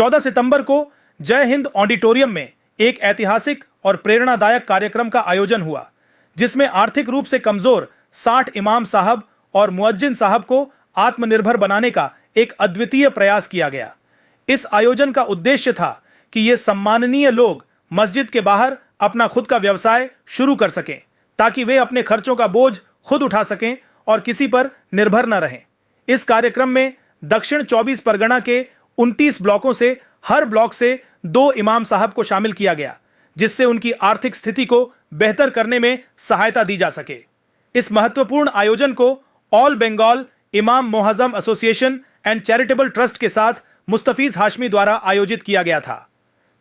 14 सितंबर को जय हिंद ऑडिटोरियम में एक ऐतिहासिक और प्रेरणादायक कार्यक्रम का आयोजन हुआ, जिसमें आर्थिक रूप से कमजोर 60 इमाम साहब और मुअज्जिन साहब को आत्मनिर्भर बनाने का एक अद्वितीय प्रयास किया गया। इस आयोजन का उद्देश्य था कि ये सम्माननीय लोग मस्जिद के बाहर अपना खुद का व्यवसाय शुरू कर सकें, ताकि वे अपने खर्चों का बोझ खुद उठा सकें और किसी पर निर्भर न रहें। इस कार्यक्रम में दक्षिण 24 परगना के 29 ब्लॉकों से हर ब्लॉक से 2 इमाम साहब को शामिल किया गया, जिससे उनकी आर्थिक स्थिति को बेहतर करने में सहायता दी जा सके। इस महत्वपूर्ण आयोजन को ऑल बंगाल इमाम मोहज़म एसोसिएशन एंड चैरिटेबल ट्रस्ट के साथ मुस्तफीज हाशमी द्वारा आयोजित किया गया था।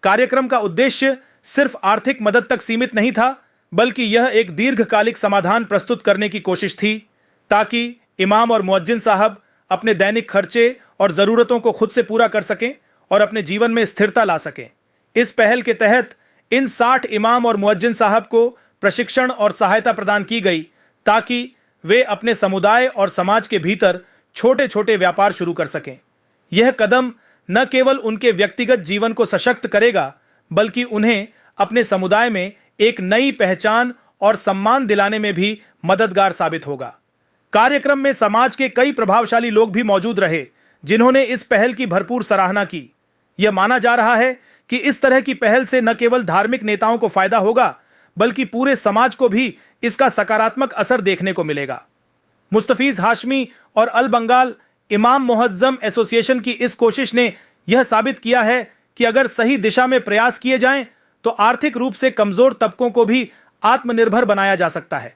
कार्यक्रम का उद्देश्य सिर्फ आर्थिक मदद तक सीमित नहीं था, बल्कि यह एक दीर्घकालिक समाधान प्रस्तुत करने की कोशिश थी, ताकि इमाम और मुअज्जिन साहब अपने दैनिक खर्चे और ज़रूरतों को खुद से पूरा कर सकें और अपने जीवन में स्थिरता ला सकें। इस पहल के तहत इन 60 इमाम और मुअज्जिन साहब को प्रशिक्षण और सहायता प्रदान की गई, ताकि वे अपने समुदाय और समाज के भीतर छोटे छोटे व्यापार शुरू कर सकें। यह कदम न केवल उनके व्यक्तिगत जीवन को सशक्त करेगा, बल्कि उन्हें अपने समुदाय में एक नई पहचान और सम्मान दिलाने में भी मददगार साबित होगा। कार्यक्रम में समाज के कई प्रभावशाली लोग भी मौजूद रहे, जिन्होंने इस पहल की भरपूर सराहना की। यह माना जा रहा है कि इस तरह की पहल से न केवल धार्मिक नेताओं को फायदा होगा, बल्कि पूरे समाज को भी इसका सकारात्मक असर देखने को मिलेगा। मुस्तफीज हाशमी और अल बंगाल इमाम मोहज़्ज़म एसोसिएशन की इस कोशिश ने यह साबित किया है कि अगर सही दिशा में प्रयास किए जाएं, तो आर्थिक रूप से कमजोर तबकों को भी आत्मनिर्भर बनाया जा सकता है।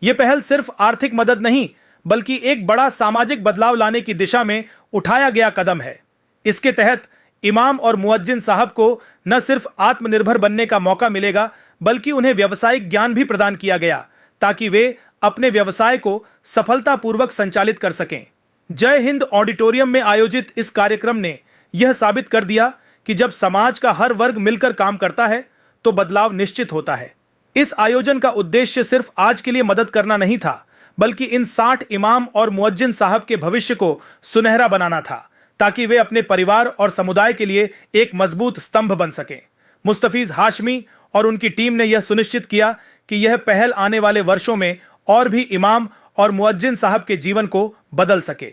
यह पहल सिर्फ आर्थिक मदद नहीं, बल्कि एक बड़ा सामाजिक बदलाव लाने की दिशा में उठाया गया कदम है। इसके तहत इमाम और मुअज्जिन साहब को न सिर्फ आत्मनिर्भर बनने का मौका मिलेगा, बल्कि उन्हें व्यावसायिक ज्ञान भी प्रदान किया गया, ताकि वे अपने व्यवसाय को सफलतापूर्वक संचालित कर सकें। जय हिंद ऑडिटोरियम में आयोजित इस कार्यक्रम ने यह साबित कर दिया कि जब समाज का हर वर्ग मिलकर काम करता है, तो बदलाव निश्चित होता है। इस आयोजन का उद्देश्य सिर्फ आज के लिए मदद करना नहीं था, बल्कि इन 60 इमाम और मुअज्जिन साहब के भविष्य को सुनहरा बनाना था, ताकि वे अपने परिवार और समुदाय के लिए एक मजबूत स्तंभ बन सकें। मुस्तफीज हाशमी और उनकी टीम ने यह सुनिश्चित किया कि यह पहल आने वाले वर्षों में और भी इमाम और मुअज्जिन साहब के जीवन को बदल सके।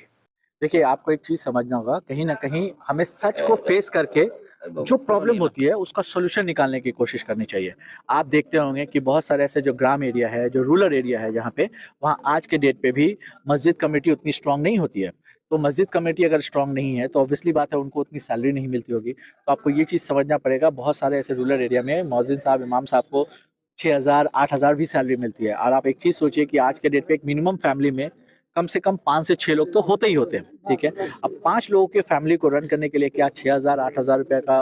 देखिए, आपको एक चीज समझना होगा, कहीं ना कहीं हमें सच को फेस करके जो प्रॉब्लम होती है उसका सोल्यूशन निकालने की कोशिश करनी चाहिए। आप देखते होंगे कि बहुत सारे ऐसे जो ग्राम एरिया है, जो रूरल एरिया है, जहाँ पे वहाँ आज के डेट पे भी मस्जिद कमेटी उतनी स्ट्रांग नहीं होती है। तो मस्जिद कमेटी अगर स्ट्रांग नहीं है, तो ऑब्वियसली बात है उनको उतनी सैलरी नहीं मिलती होगी। तो आपको ये चीज़ समझना पड़ेगा, बहुत सारे ऐसे रूरल एरिया में मुअज्जिन साहब, इमाम साहब को 6,000 8,000 भी सैलरी मिलती है। और आप एक चीज़ सोचिए कि आज के डेट पे एक मिनिमम फैमिली में कम से कम 5 से 6 लोग तो होते ही होते हैं, ठीक है। अब 5 लोगों के फैमिली को रन करने के लिए क्या 6,000 8,000 रुपये का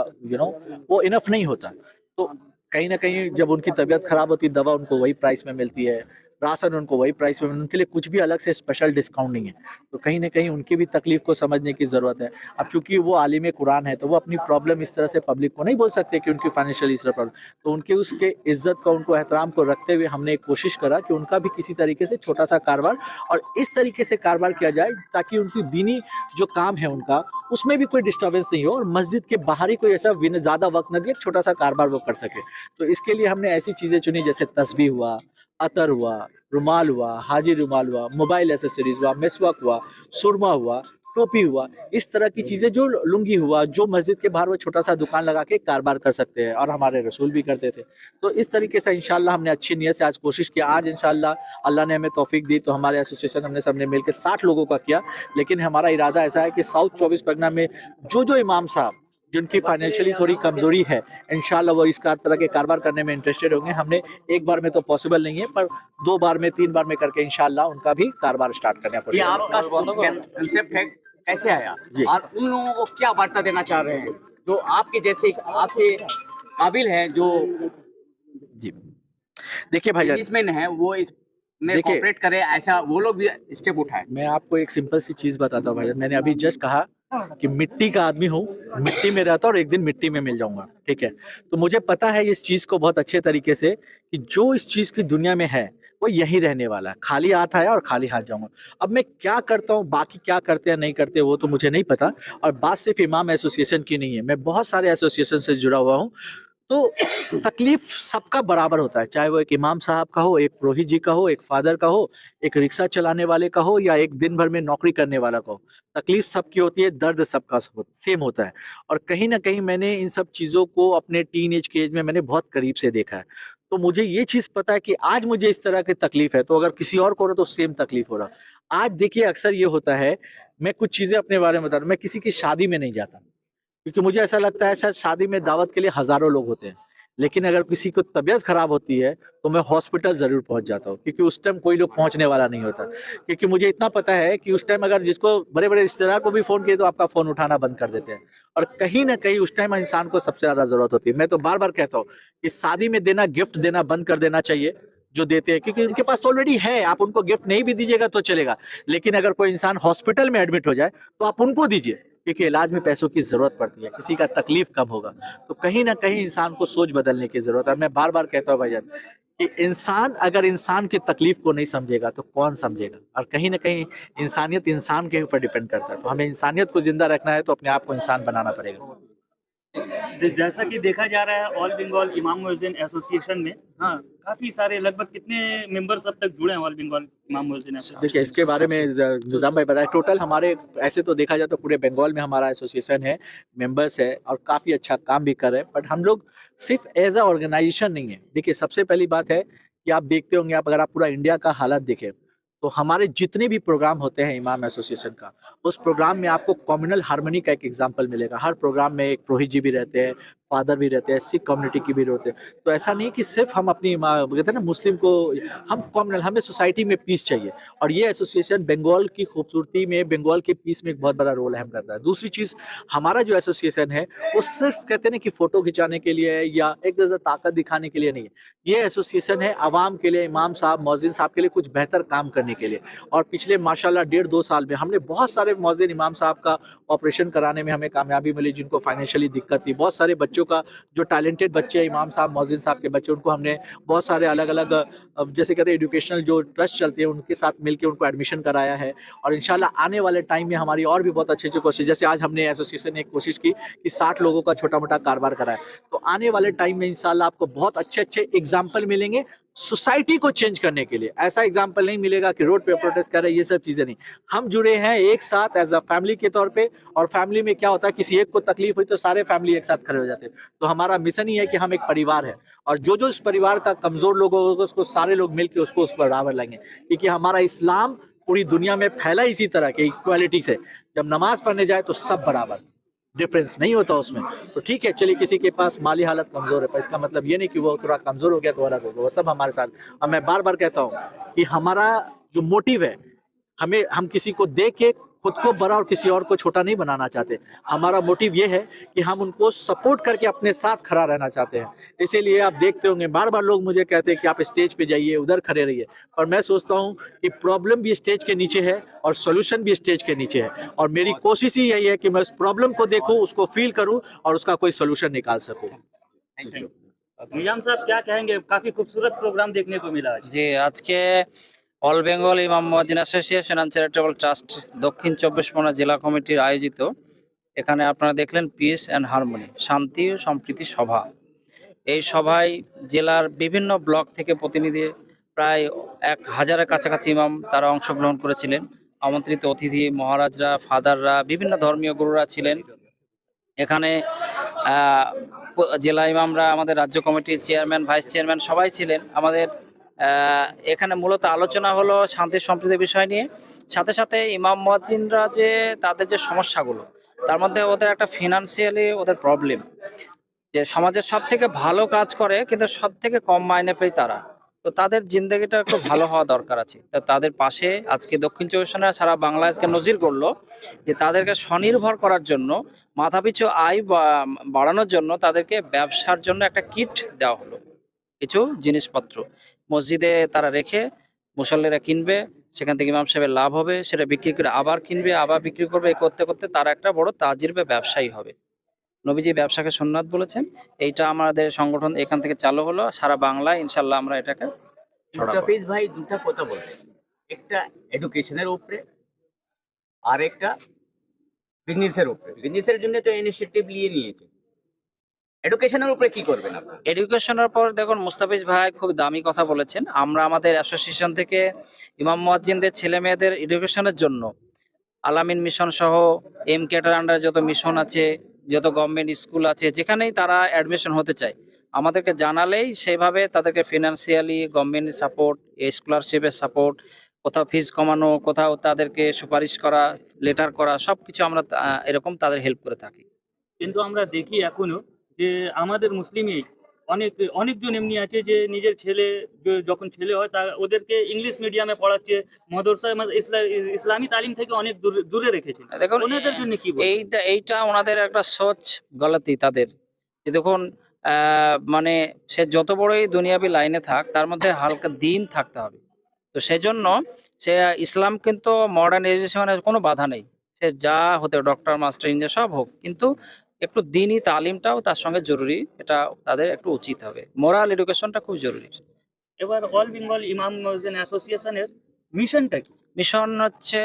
वो इनफ नहीं होता। तो कहीं ना कहीं जब उनकी तबीयत खराब होती है, दवा उनको वही प्राइस में मिलती है, राशन उनको वही प्राइस में, उनके लिए कुछ भी अलग से स्पेशल डिस्काउंट नहीं है। तो कहीं ना कहीं उनकी भी तकलीफ को समझने की ज़रूरत है। अब चूंकि वो आलिम कुरान है, तो वो अपनी प्रॉब्लम इस तरह से पब्लिक को नहीं बोल सकते कि उनकी फाइनेंशियल इस तरह प्रॉब्लम। तो उनके उसके इज्जत का, उनको एहतराम को रखते हुए हमने एक कोशिश करा कि उनका भी किसी तरीके से छोटा सा कारोबार और इस तरीके से कारोबार किया जाए, ताकि उनकी दीनी जो काम है उनका, उसमें भी कोई डिस्टर्बेंस नहीं हो और मस्जिद के बाहर ही कोई ऐसा ज़्यादा वक्त न दिए, छोटा सा कारोबार वो कर सके। तो इसके लिए हमने ऐसी चीज़ें चुनी, जैसे तस्बीह हुआ, अतर हुआ, रुमाल हुआ, हाजी रुमाल हुआ, मोबाइल एसेसरीज हुआ, मेसवाक हुआ, सुरमा हुआ, टोपी हुआ, इस तरह की चीज़ें, जो लुंगी हुआ, जो मस्जिद के बाहर वो छोटा सा दुकान लगा के कारोबार कर सकते हैं, और हमारे रसूल भी करते थे। तो इस तरीके से इंशाल्लाह हमने अच्छी नीयत से आज कोशिश किया। आज इंशाल्लाह अल्लाह ने हमें तौफीक दी, तो हमारे एसोसिएशन हमने सबने मिलकर 60 लोगों का किया। लेकिन हमारा इरादा ऐसा है कि साउथ 24 परगना में जो इमाम साहब जिनकी फाइनेंशियली थोड़ी कमजोरी है, इंशाल्लाह वो इस तरह के कारोबार करने में इंटरेस्टेड होंगे। हमने एक बार में तो पॉसिबल नहीं है, पर 2 बार में 3 बार में करके इंशाल्लाह उनका भी कारोबार स्टार्ट करने का। ये आपका कंसेप्ट है, कैसे आया और उन लोगों को क्या वार्ता देना चाह रहे हैं जो आपके जैसे आपसे काबिल हैं, जो जी देखिए भाई बिजनेसमैन है, वो में कोऑपरेट करे, ऐसा वो लोग भी स्टेप उठाए। मैं आपको एक सिंपल सी चीज बताता हूँ भाई, मैंने अभी जस्ट कहा कि मिट्टी का आदमी हूँ, मिट्टी में रहता और एक दिन मिट्टी में मिल जाऊंगा, ठीक है। तो मुझे पता है इस चीज को बहुत अच्छे तरीके से कि जो इस चीज की दुनिया में है वो यहीं रहने वाला है, खाली हाथ आया और खाली हाथ जाऊंगा। अब मैं क्या करता हूँ, बाकी क्या करते हैं नहीं करते वो तो मुझे नहीं पता। और बात सिर्फ इमाम एसोसिएशन की नहीं है, मैं बहुत सारे एसोसिएशन से जुड़ा हुआ हूँ। तो तकलीफ सबका बराबर होता है, चाहे वो एक इमाम साहब का हो, एक पुरोहित जी का हो, एक फादर का हो, एक रिक्शा चलाने वाले का हो, या एक दिन भर में नौकरी करने वाला का हो। तकलीफ सबकी होती है, दर्द सबका सेम होता है। और कहीं ना कहीं मैंने इन सब चीज़ों को अपने टीन एज के एज में मैंने बहुत करीब से देखा है। तो मुझे ये चीज़ पता है कि आज मुझे इस तरह की तकलीफ है, तो अगर किसी और को हो रहा तो सेम तकलीफ हो रहा। आज देखिए अक्सर ये होता है, मैं कुछ चीज़ें अपने बारे में बता रहा हूँ, मैं किसी की शादी में नहीं जाता क्योंकि मुझे ऐसा लगता है शायद शादी में दावत के लिए हजारों लोग होते हैं, लेकिन अगर किसी को तबीयत खराब होती है तो मैं हॉस्पिटल जरूर पहुंच जाता हूँ, क्योंकि उस टाइम कोई लोग पहुंचने वाला नहीं होता। क्योंकि मुझे इतना पता है कि उस टाइम अगर जिसको बड़े बड़े रिश्तेदार को भी फोन किए तो आपका फोन उठाना बंद कर देते हैं। और कहीं ना कहीं उस टाइम इंसान को सबसे ज्यादा जरूरत होती है। मैं तो बार बार कहता हूँ कि शादी में देना, गिफ्ट देना बंद कर देना चाहिए जो देते हैं, क्योंकि उनके पास ऑलरेडी है। आप उनको गिफ्ट नहीं भी दीजिएगा तो चलेगा, लेकिन अगर कोई इंसान हॉस्पिटल में एडमिट हो जाए तो आप उनको दीजिए, क्योंकि इलाज में पैसों की जरूरत पड़ती है, किसी का तकलीफ कम होगा। तो कहीं ना कहीं इंसान को सोच बदलने की जरूरत है। मैं बार बार कहता हूँ भाईजान कि इंसान अगर इंसान की तकलीफ को नहीं समझेगा तो कौन समझेगा। और कहीं ना कहीं इंसानियत इंसान के ऊपर डिपेंड करता है, तो हमें इंसानियत को जिंदा रखना है तो अपने आप को इंसान बनाना पड़ेगा। जैसा कि देखा जा रहा है ऑल बंगाल इमाम मुअज्जिन एसोसिएशन में, हाँ, काफी सारे, लगभग कितने मेंबर्स अब तक जुड़े हैं ऑल बंगाल इमाम मुअज्जिन एसोसिएशन? देखिए इसके बारे में निजाम भाई बताए। टोटल हमारे ऐसे तो देखा जाए तो पूरे बंगाल में हमारा एसोसिएशन है, मेंबर्स है और काफ़ी अच्छा काम भी कर रहे हैं। बट हम लोग सिर्फ एज अ ऑर्गेनाइजेशन नहीं है। देखिए सबसे पहली बात है कि आप देखते होंगे, आप अगर आप पूरा इंडिया का हालत देखें तो हमारे जितने भी प्रोग्राम होते हैं इमाम एसोसिएशन का, उस प्रोग्राम में आपको कम्युनल हार्मनी का एक एग्जांपल मिलेगा। हर प्रोग्राम में एक पुरोहित जी भी रहते हैं, फादर भी रहते हैं, सिख कम्युनिटी की भी रहते हैं। तो ऐसा नहीं कि सिर्फ हम अपनी कहते हैं ना मुस्लिम को, हम कम्युनल, हमें सोसाइटी में पीस चाहिए। और ये एसोसिएशन बंगाल की खूबसूरती में, बंगाल के पीस में एक बहुत बड़ा रोल अहम करता है। दूसरी चीज़, हमारा जो एसोसिएशन है वो सिर्फ कहते हैं ना कि फोटो खिंचाने के लिए है या एक जैसा ताकत दिखाने के लिए नहीं है। ये एसोसिएशन है आवाम के लिए, इमाम साहब, मौजिन साहब के लिए कुछ बेहतर काम करने के लिए। और पिछले माशाल्लाह 1.5-2 साल में हमने बहुत सारे मौजिन इमाम साहब का ऑपरेशन कराने में हमें कामयाबी मिली, जिनको फाइनेंशियली दिक्कत थी। बहुत सारे बच्चों का, जो टैलेंटेड बच्चे हैं इमाम साहब, मौजिन साहब के बच्चे, उनको हमने बहुत सारे अलग अलग जैसे कहते हैं एजुकेशनल जो ट्रस्ट चलते हैं उनके साथ मिलकर उनको एडमिशन कराया है। और इंशाल्लाह आने वाले टाइम में हमारी और भी बहुत अच्छी अच्छी कोशिश, जैसे आज हमने एसोसिएशन ने एक कोशिश की कि 60 लोगों का छोटा मोटा कारोबार कराए, तो आने वाले टाइम में इंशाल्लाह आपको बहुत अच्छे अच्छे एग्जाम्पल मिलेंगे सोसाइटी को चेंज करने के लिए। ऐसा एग्जाम्पल नहीं मिलेगा कि रोड पे प्रोटेस्ट कर रहे हैं, ये सब चीजें नहीं। हम जुड़े हैं एक साथ एज अ फैमिली के तौर पे, और फैमिली में क्या होता है, किसी एक को तकलीफ हुई तो सारे फैमिली एक साथ खड़े हो जाते हैं। तो हमारा मिशन ही है कि हम एक परिवार है, और जो जो इस परिवार का कमजोर लोग होगा उसको सारे लोग मिलकर उसको उस पर बराबर लाएंगे। क्योंकि हमारा इस्लाम पूरी दुनिया में फैला इसी तरह के इक्वालिटी से। जब नमाज पढ़ने जाए तो सब बराबर, डिफरेंस नहीं होता उसमें। तो ठीक है, चलिए किसी के पास माली हालत कमजोर है, पर इसका मतलब ये नहीं कि वो थोड़ा कमजोर हो गया तो अलग होगा, वो सब हमारे साथ। और मैं बार बार कहता हूँ कि हमारा जो मोटिव है, हम किसी को देख के खुद को बड़ा और किसी और को छोटा नहीं बनाना चाहते। हमारा मोटिव ये है कि हम उनको सपोर्ट करके अपने साथ खड़ा रहना चाहते हैं। इसीलिए आप देखते होंगे बार बार लोग मुझे कहते हैं कि आप स्टेज पे जाइए, उधर खड़े रहिए, और मैं सोचता हूँ कि प्रॉब्लम भी स्टेज के नीचे है और सोल्यूशन भी स्टेज के नीचे है। और मेरी कोशिश ही यही है कि मैं उस प्रॉब्लम को देखूँ, उसको फील करूँ और उसका कोई सोल्यूशन निकाल सकूँ। निजाम साहब क्या कहेंगे, काफी खूबसूरत प्रोग्राम देखने को मिला आज। জি আজকে অল বেঙ্গল ইমাম মুয়াজ্জিন অ্যাসোসিয়েশন অ্যান্ড চ্যারিটেবল ট্রাস্ট দক্ষিণ 24 পরগনা জেলা কমিটির আয়োজিত এখানে আপনারা দেখলেন পিস অ্যান্ড হারমোনি, শান্তি ও সম্প্রীতি সভা। এই সভায় জেলার বিভিন্ন ব্লক থেকে প্রতিনিধি প্রায় 1000-এর কাছাকাছি ইমাম তারা অংশগ্রহণ করেছিলেন। আমন্ত্রিত অতিথি মহারাজরা, ফাদাররা, বিভিন্ন ধর্মীয় গুরুরা ছিলেন এখানে। জেলা ইমামরা, আমাদের রাজ্য কমিটির চেয়ারম্যান, ভাইস চেয়ারম্যান সবাই ছিলেন। আমাদের এখানে মূলত আলোচনা হলো শান্তি সম্প্রীতির বিষয় নিয়ে। সাথে সাথে ইমাম মুয়াজ্জিনরা যে তাদের যে সমস্যাগুলো, তার মধ্যে ওদের একটা ফিনান্সিয়ালি ওদের প্রবলেম, যে সমাজের সব থেকে ভালো কাজ করে কিন্তু সব থেকে কম মাইনে পায় তারা। তো তাদের জিন্দগিটা একটু ভালো হওয়া দরকার আছে। তো তাদের পাশে আজকে দক্ষিণ চব্বিশ পরগনা সারা বাংলাদেশকে নজির করলো যে তাদেরকে স্বনির্ভর করার জন্য, মাথাপিছু আয় বাড়ানোর জন্য তাদেরকে ব্যবসার জন্য একটা কিট দেওয়া হলো, কিছু জিনিসপত্র মসজিদে তারা রেখে মুসল্লিরা কিনবে, সেখান থেকে ইমাম সাহেবের লাভ হবে, সেটা বিক্রি করে আবার কিনবে, আবার বিক্রি করবে। এই করতে করতে তারা একটা বড় তাজির বা ব্যবসায়ী হবে। নবীজি ব্যবসাকে সুন্নাত বলেছেন। এইটা আমাদের সংগঠন এখান থেকে চালু হলো সারা বাংলায়, ইনশাল্লাহ আমরা এটাকে ছড়াবো। মুস্তাফিজ ভাই দুটা কথা বলবেন, একটা এডুকেশনের উপরে আর একটা বিজনেসের উপরে। বিজনেসের জন্য তো ইনিশিয়েটিভ নিয়েছে, এডুকেশনের উপরে কি করবেন আপনারা? এডুকেশনের পর দেখুন, মুস্তাফিজ ভাই খুব দামি কথা বলেছেন। আমরা আমাদের অ্যাসোসিয়েশন থেকে ইমাম মুয়াজ্জিনদের ছেলে মেয়েদের এডুকেশনের জন্য আলামিন মিশন সহ এম কেটার আন্ডারে যত মিশন আছে, যত গভর্নমেন্ট স্কুল আছে, যেখানেই তারা অ্যাডমিশন হতে চায় আমাদেরকে জানালেই সেইভাবে তাদেরকে ফিনান্সিয়ালি গভর্নমেন্ট সাপোর্ট, স্কলারশিপের সাপোর্ট, কোথাও ফিজ কমানো, কোথাও তাদেরকে সুপারিশ করা, লেটার করা, সবকিছু আমরা এরকম তাদের হেল্প করে থাকি। কিন্তু আমরা দেখি এখনো যে আমাদের মুসলিমে অনেকজন এমনি আছে যে নিজের ছেলে যখন ছেলে হয় তা ওদেরকে ইংলিশ মিডিয়ামে পড়াচ্ছে, মাদ্রাসা ইসলামী তালিম থেকে অনেক দূরে রেখেছে। দেখুন, ওনাদের জন্য কি বলবেন? এইটা ওনাদের একটা সোচ গলতি তাদের। যে দেখুন, মানে সে যত বড়ই দুনিয়াবি লাইনে থাক, তার মধ্যে হালকা দিন থাকতে হবে। তো সেজন্য সে ইসলাম কিন্তু মডার্ন এডুকেশনের কোনো বাধা নেই, সে যা হতে ডক্টর মাস্টার ইঞ্জিনিয়ার সব হোক, কিন্তু একটু দিনই তালিমটাও তার সঙ্গে জরুরি, এটা তাদের একটু উচিত হবে। মোরাল এডুকেশনটা খুব জরুরি। এবার অল বেঙ্গল ইমাম মুয়াজ্জিন অ্যাসোসিয়েশনের মিশনটা কি? মিশন হচ্ছে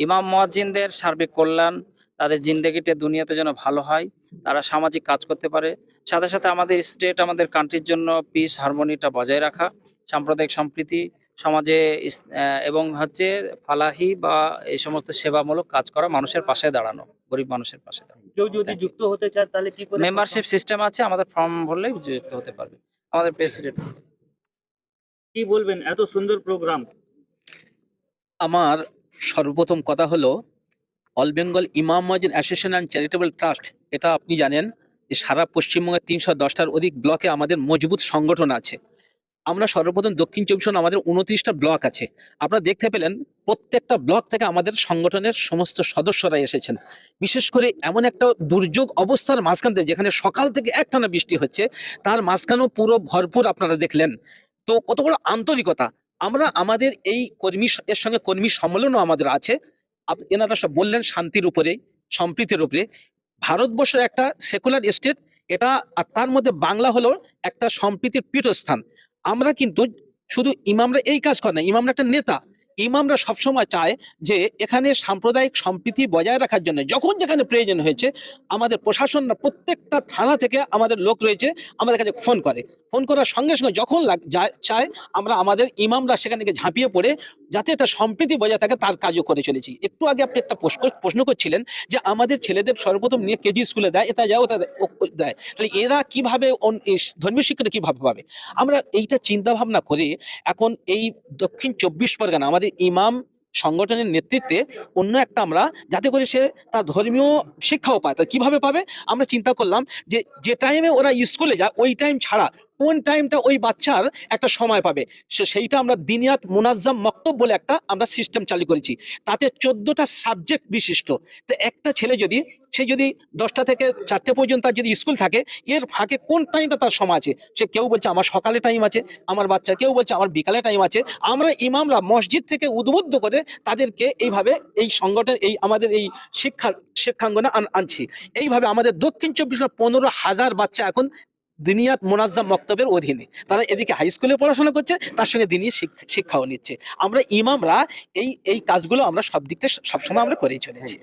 ইমাম মুয়াজ্জিনদের সার্বিক কল্যাণ, তাদের জিন্দেগিতে দুনিয়াতে যেন ভালো হয়, তারা সামাজিক কাজ করতে পারে, সাথে সাথে আমাদের স্টেট, আমাদের কান্ট্রির জন্য পিস হারমোনিটা বজায় রাখা, সাম্প্রদায়িক সম্প্রীতি সমাজে এবং হচ্ছে ফালাহি বা এই সমস্ত সেবামূলক কাজ করা, মানুষের পাশে দাঁড়ানো, গরিব মানুষের পাশে দাঁড়ানো। কেউ যদি যুক্ত হতে চায় তাহলে কি করে? মেম্বারশিপ সিস্টেম আছে, আমাদের ফর্ম ভরলেই যুক্ত হতে পারবে। আমাদের প্রেসিডেন্ট। কি বলবেন এত সুন্দর প্রোগ্রাম? আমার সর্বপ্রথম কথা হলো, অল বেঙ্গল ইমাম মুয়াজ্জিন অ্যাসোসিয়েশন অ্যান্ড চ্যারিটেবল ট্রাস্ট, এটা আপনি জানেন যে সারা পশ্চিমবঙ্গের 310টার অধিক ব্লকে আমাদের মজবুত সংগঠন আছে। আমরা সর্বপ্রথম দক্ষিণ চব্বিশ পরগনা আমাদের 29টা ব্লক আছে। আপনারা দেখতে পেলেন প্রত্যেকটা ব্লক থেকে আমাদের সংগঠনের সমস্ত সদস্যরা এসেছেন। বিশেষ করে এমন একটা দুর্যোগ অবস্থার মাঝখান থেকে, যেখানে সকাল থেকে একটানা বৃষ্টি হচ্ছে, তার মাঝখানেও পুরো ভরপুর আপনারা দেখলেন। তো কত বড় আন্তরিকতা! আমরা আমাদের এই এর সঙ্গে কর্মী সম্মেলনও আমাদের আছে। এনারা সব বললেন শান্তির উপরে, সম্প্রীতির উপরে। ভারতবর্ষ একটা সেকুলার স্টেট, এটা আর তার মধ্যে বাংলা হলো একটা সম্প্রীতির পীঠস্থান। আমরা কিন্তু শুধু ইমামরা এই কাজ করে না, ইমামরা একটা নেতা। ইমামরা সবসময় চায় যে এখানে সাম্প্রদায়িক সম্প্রীতি বজায় রাখার জন্য যখন যেখানে প্রয়োজন হয়েছে, আমাদের প্রশাসনরা প্রত্যেকটা থানা থেকে আমাদের লোক রয়েছে, আমাদের কাছে ফোন করার সঙ্গে সঙ্গে যখন চায়, আমরা আমাদের ইমামরা সেখানে গিয়ে ঝাঁপিয়ে পড়ে যাতে একটা সম্প্রীতি বজায় থাকে তার কাজও করে চলেছি। একটু আগে আপনি একটা প্রশ্ন করছিলেন যে আমাদের ছেলেদের সর্বপ্রথম নিয়ে কেজি স্কুলে দেয়, এটা যায় ওটা দেয়, তাহলে এরা কিভাবে ধর্মীয় শিক্ষাটা কিভাবে পাবে? আমরা এইটা চিন্তা ভাবনা করে এখন এই দক্ষিণ 24 পরগনা আমাদের ইমাম সংগঠনের নেতৃত্বে অন্য একটা আমরা, যাতে করে সে তার ধর্মীয় শিক্ষাও পায়। তা কিভাবে পাবে? আমরা চিন্তা করলাম যে টাইমে ওরা স্কুলে যায়, ওই টাইম ছাড়া কোন টাইমটা ওই বাচ্চার একটা সময় পাবে, সেইটা আমরা দিনিয়াত মুনাজ্জাম মক্তব বলে একটা আমরা সিস্টেম চালু করেছি। তাতে 14টা সাবজেক্ট বিশিষ্ট। তো একটা ছেলে যদি 10টা থেকে 4টে পর্যন্ত তার যদি স্কুল থাকে, এর ফাঁকে কোন টাইমটা তার সময় আছে, সে কেউ বলছে আমার সকালে টাইম আছে আমার বাচ্চা, কেউ বলছে আমার বিকালে টাইম আছে। আমরা ইমামরা মসজিদ থেকে উদ্বুদ্ধ করে তাদেরকে এইভাবে এই সংগঠন, এই আমাদের এই শিক্ষাঙ্গনে আনছি। এইভাবে আমাদের দক্ষিণ 24 15,000 বাচ্চা এখন দিনিয়াত মুনাজ্জাম মক্তবের অধীনে, তারা এদিকে হাই স্কুলে পড়াশোনা করছে, তার সঙ্গে দিনী শিক্ষাও নিচ্ছে। আমরা ইমামরা এই কাজগুলো আমরা সব দিক থেকে সবসময় আমরা করেই চলেছি।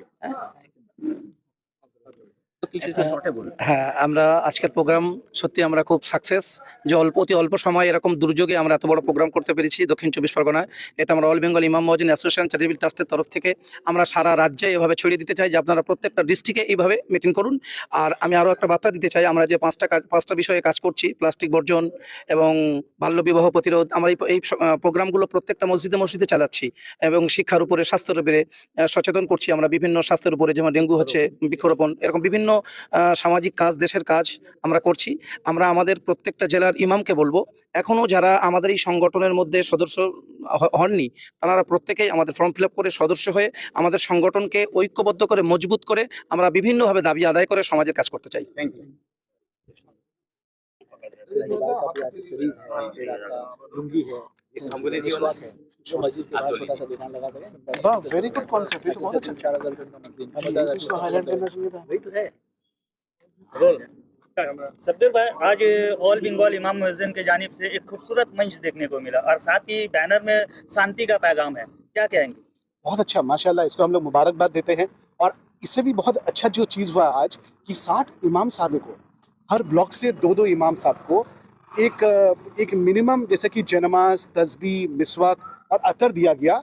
হ্যাঁ, আমরা আজকের প্রোগ্রাম সত্যি আমরা খুব সাকসেস, যে অতি অল্প সময় এরকম দুর্যোগে আমরা এত বড় প্রোগ্রাম করতে পেরেছি দক্ষিণ 24 পরগনায়। এটা আমরা অল বেঙ্গল ইমাম মুয়াজ্জিন অ্যাসোসিয়েশন চ্যারিটেবল ট্রাস্টের তরফ থেকে আমরা সারা রাজ্যে এভাবে ছড়িয়ে দিতে চাই যে আপনারা প্রত্যেকটা ডিস্ট্রিক্টে এইভাবে মিটিং করুন। আর আমি আরও একটা বার্তা দিতে চাই, আমরা যে 5টা বিষয়ে কাজ করছি, প্লাস্টিক বর্জন এবং বাল্যবিবাহ প্রতিরোধ, আমরা এই প্রোগ্রামগুলো প্রত্যেকটা মসজিদে চালাচ্ছি এবং শিক্ষার উপরে, স্বাস্থ্যের উপরে সচেতন করছি। আমরা বিভিন্ন স্বাস্থ্যের উপরে, যেমন ডেঙ্গু হচ্ছে, বৃক্ষরোপণ, এরকম বিভিন্ন সামাজিক কাজ, দেশের কাজ আমরা করছি। আমরা আমাদের প্রত্যেকটা জেলার ইমামকে বলবো, এখনো যারা আমাদের এই সংগঠনের মধ্যে সদস্য হননি, তারা প্রত্যেকেই আমাদের ফর্ম ফিল আপ করে সদস্য হয়ে আমাদের সংগঠনকে ঐক্যবদ্ধ করে, মজবুত করে আমরা বিভিন্নভাবে দাবি আদায় করে সমাজের কাজ করতে চাই। Thank you. Very good concept, ये तो बहुत अच्छा। 4,000 रुपये का हाईलाइट करना चाहिए था। रोल सफदर भाई, आज ऑल बंगाल इमाम मुअज्जिन के जानिब से एक खूबसूरत मंच देखने को मिला और साथ ही बैनर में शांति का पैगाम है, क्या कहेंगे? बहुत अच्छा, माशाल्लाह, इसको हम लोग मुबारकबाद देते हैं। और इससे भी बहुत अच्छा जो चीज़ हुआ आज कि 60 इमाम साहब को, हर ब्लॉक से 2-2 इमाम साहब को एक मिनिमम जैसे कि जनमाज, तस्बीह, मिसवाक और अतर दिया गया,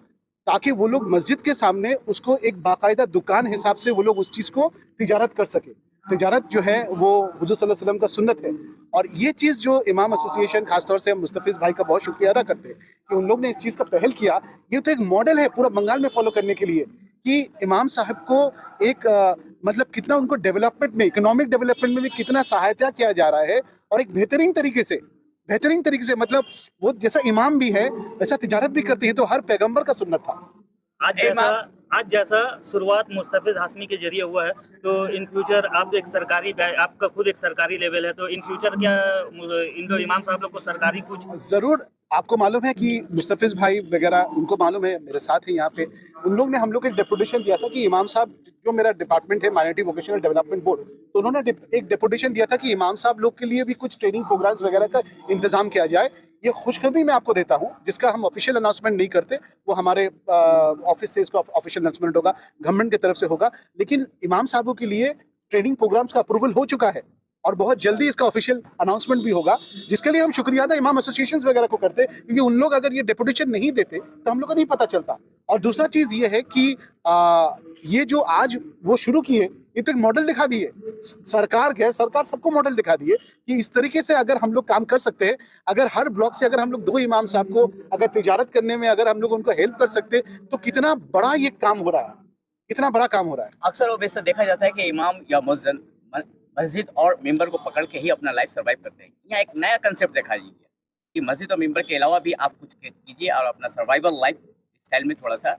ताकि वो लोग मस्जिद के सामने उसको एक बाकायदा दुकान हिसाब से वो लोग उस चीज़ को तिजारत कर सके। तिजारत जो है वो हुज़ूर सल्लल्लाहु अलैहि वसल्लम का सुन्नत है। और ये चीज़ जो इमाम एसोसिएशन, खासतौर से हम मुस्तफ़िज़ भाई का बहुत शुक्रिया अदा करते हैं कि उन लोग ने इस चीज़ का पहल किया। ये तो एक मॉडल है पूरा बंगाल में फॉलो करने के लिए कि इमाम साहब को एक मतलब कितना उनको डेवलपमेंट में, इकोनॉमिक डेवलपमेंट में भी कितना सहायता किया जा रहा है। और एक बेहतरीन तरीके से मतलब वो जैसा इमाम भी है वैसा तिजारत भी करते हैं। तो हर पैगंबर का सुन्नत था। आज जैसा शुरुआत मुस्तफिज हाशमी के जरिए हुआ है, तो इन फ्यूचर आपका खुद एक सरकारी लेवल है, तो इन फ्यूचर क्या इन लोग इमाम साहब लोग को सरकारी कुछ ज़रूर, आपको मालूम है कि मुस्तफ़िज़ भाई वगैरह उनको मालूम है, मेरे साथ हैं यहाँ पे, उन लोग ने हम लोग एक डेपुटेशन दिया था कि इमाम साहब, जो मेरा डिपार्टमेंट है माइनॉरिटी वोकेशनल डेवलपमेंट बोर्ड, तो उन्होंने एक डेपुटेशन दिया था कि इमाम साहब लोग के लिए भी कुछ ट्रेनिंग प्रोग्राम्स वगैरह का इंतजाम किया जाए। ये खुशखबरी मैं आपको देता हूँ, जिसका हम ऑफिशियल अनाउंसमेंट नहीं करते, वो हमारे ऑफिस से इसका ऑफिशियल अनाउंसमेंट होगा, गवर्नमेंट की तरफ से होगा। लेकिन इमाम साहबों के लिए ट्रेनिंग प्रोग्राम्स का अप्रूवल हो चुका है और बहुत जल्दी इसका ऑफिशियल अनाउंसमेंट भी होगा, जिसके लिए हम शुक्रिया अदा इमाम एसोसिएशंस वगैरह को करते हैं, क्योंकि उन लोग अगर ये डेपुटेशन नहीं देते तो हम लोग को नहीं पता चलता। और दूसरा चीज़ ये है कि ये जो आज वो शुरू किए, ये तो एक मॉडल दिखा दिए, सरकार गैर सरकार सबको मॉडल दिखा दिए कि इस तरीके से अगर हम लोग काम कर सकते हैं, अगर हर ब्लॉक से अगर हम लोग 2 इमाम साहब को अगर तिजारत करने में अगर हम लोग उनको हेल्प कर सकते, तो कितना बड़ा ये काम हो रहा है, कितना बड़ा काम हो रहा है। अक्सर वैसे देखा जाता है कि इमाम या मुअज्जिन मस्जिद और मेंबर को पकड़ के ही अपना लाइफ सर्वाइव करते हैं। यहाँ एक नया कंसेप्ट देखा लीजिए कि मस्जिद और मेंबर के अलावा भी आप कुछ कीजिए और अपना सर्वाइवल लाइफ स्टाइल में थोड़ा सा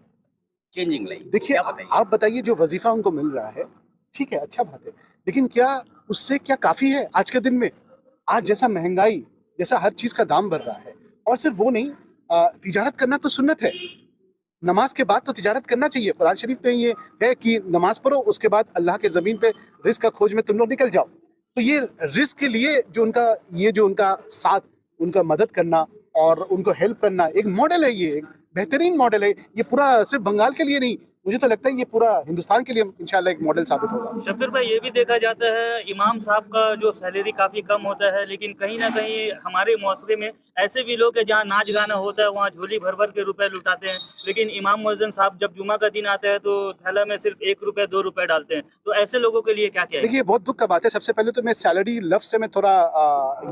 चेंजिंग लाइए। देखिए, आप बताइए, जो वजीफा उनको मिल रहा है, ठीक है, अच्छा बात है, लेकिन क्या उससे क्या काफ़ी है आज के दिन में? आज जैसा महंगाई, जैसा हर चीज़ का दाम बढ़ रहा है, और सिर्फ वो नहीं, तिजारत करना तो सुन्नत है, नमाज के बाद तो तिजारत करना चाहिए। कुरान शरीफ में ये है कि नमाज पढ़ो, उसके बाद अल्लाह के ज़मीन पे रिस्क का खोज में तुम लोग निकल जाओ। तो ये रिस्क के लिए जो उनका साथ, उनका मदद करना और उनको हेल्प करना एक मॉडल है, ये एक बेहतरीन मॉडल है। ये पूरा सिर्फ बंगाल के लिए नहीं, मुझे तो लगता है ये पूरा हिंदुस्तान के लिए इंशाल्लाह एक मॉडल साबित होगा। शब्बीर भाई, ये भी देखा जाता है इमाम साहब का जो सैलरी काफ़ी कम होता है, लेकिन कहीं ना कहीं हमारे मुआशरे में ऐसे भी लोग हैं जहाँ नाच गाना होता है वहाँ झोली भर भर के रुपए लुटाते हैं, लेकिन इमाम मुअज्जिन साहब जब जुमा का दिन आता है तो थैला में सिर्फ 1 रुपये 2 रुपये डालते हैं। तो ऐसे लोगों के लिए क्या क्या है? देखिए, बहुत दुख का बात है। सबसे पहले तो मैं सैलरी लफ्ज़ से मैं थोड़ा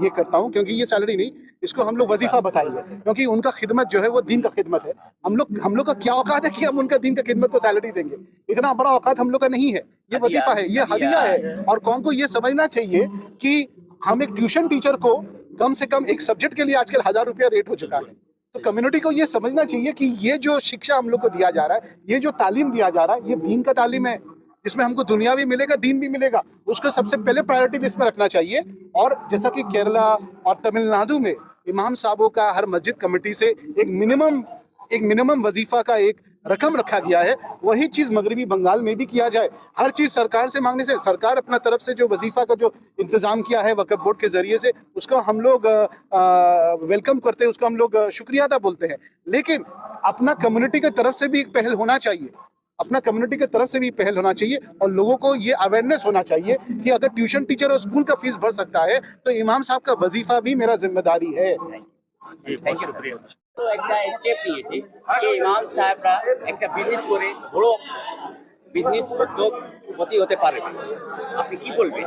ये करता हूँ, क्योंकि ये सैलरी नहीं, इसको हम लोग वजीफा बताएंगे, क्योंकि उनका खिदमत जो है वो दीन का खिदमत है। हम लोग का क्या औकात है कि हम उनका दीन का खिदमत को सैलरी देंगे? इतना बड़ा औकात हम लोग का नहीं है। ये वजीफा है, ये हदिया है। और कौन को ये समझना चाहिए कि हम एक ट्यूशन टीचर को कम से कम एक सब्जेक्ट के लिए आजकल 1000 रुपया रेट हो चुका है। तो कम्युनिटी को ये समझना चाहिए कि ये जो शिक्षा हम लोग को दिया जा रहा है, ये जो तालीम दिया जा रहा है, ये दीन का तालीम है, जिसमें हमको दुनिया भी मिलेगा, दीन भी मिलेगा। उसको सबसे पहले प्रायोरिटी लिस्ट में रखना चाहिए। और जैसा कि केरला और तमिलनाडु में इमाम साहबों का हर मस्जिद कमेटी से एक मिनिमम वजीफा का एक रकम रखा गया है, वही चीज़ मगरबी बंगाल में भी किया जाए। हर चीज़ सरकार से मांगने से, सरकार अपना तरफ से जो वजीफा का जो इंतज़ाम किया है वक्फ बोर्ड के ज़रिए से, उसका हम लोग वेलकम करते हैं, उसका हम लोग शुक्रिया अदा बोलते हैं। लेकिन अपना कम्युनिटी की तरफ से भी एक पहल होना चाहिए, और लोगों को ये अवेयरनेस होना चाहिए कि अगर ट्यूशन टीचर और स्कूल का फीस भर सकता है तो इमाम साहब का वजीफा भी मेरा जिम्मेदारी है। Thank you. তো একটা স্টেপ নিয়েছি যে ইমাম সাহেবরা একটা বিজনেস করে বড় বিজনেস উদ্যোগপতি হতে পারে, আপনি কি বলবেন?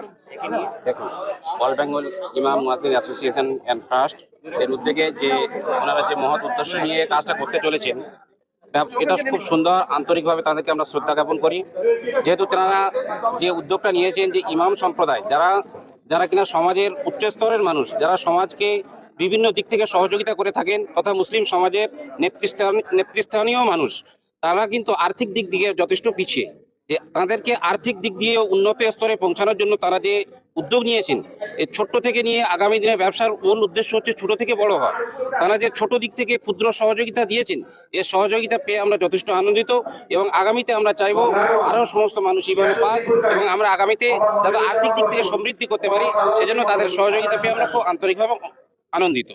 দেখুন, অল বেঙ্গল ইমাম মুয়াজ্জিন অ্যাসোসিয়েশন অ্যান্ড ট্রাস্ট এর উদ্যোগে যে ওনারা যে মহৎ উদ্দেশ্য নিয়ে কাজটা করতে চলেছেন, এটা খুব সুন্দর। আন্তরিকভাবে তাদেরকে আমরা শ্রদ্ধা জ্ঞাপন করি, যেহেতু তারা যে উদ্যোগটা নিয়েছেন যে ইমাম সম্প্রদায় যারা কিনা সমাজের উচ্চ স্তরের মানুষ, যারা সমাজকে বিভিন্ন দিক থেকে সহযোগিতা করে থাকেন তথা মুসলিম সমাজের নেতৃস্থানীয় মানুষ, তারা কিন্তু আর্থিক দিক থেকে যথেষ্ট পিছিয়ে। তাদেরকে আর্থিক দিক দিয়ে উন্নত স্তরে পৌঁছানোর জন্য তারা যে উদ্যোগ নিয়েছেন, এই ছোট্ট থেকে নিয়ে আগামী দিনে ব্যবসার মূল উদ্দেশ্য হচ্ছে ছোট থেকে বড় হওয়া। তারা যে ছোট দিক থেকে ক্ষুদ্র সহযোগিতা দিয়েছেন, এই সহযোগিতা পেয়ে আমরা যথেষ্ট আনন্দিত এবং আগামীতে আমরা চাইবো আরও সমস্ত মানুষ এইভাবে পাক এবং আমরা আগামীতে যাতে আর্থিক দিক থেকে সমৃদ্ধি করতে পারি, সেজন্য তাদের সহযোগিতা পেয়ে আমরা খুব আন্তরিকভাবে আনন্দিত।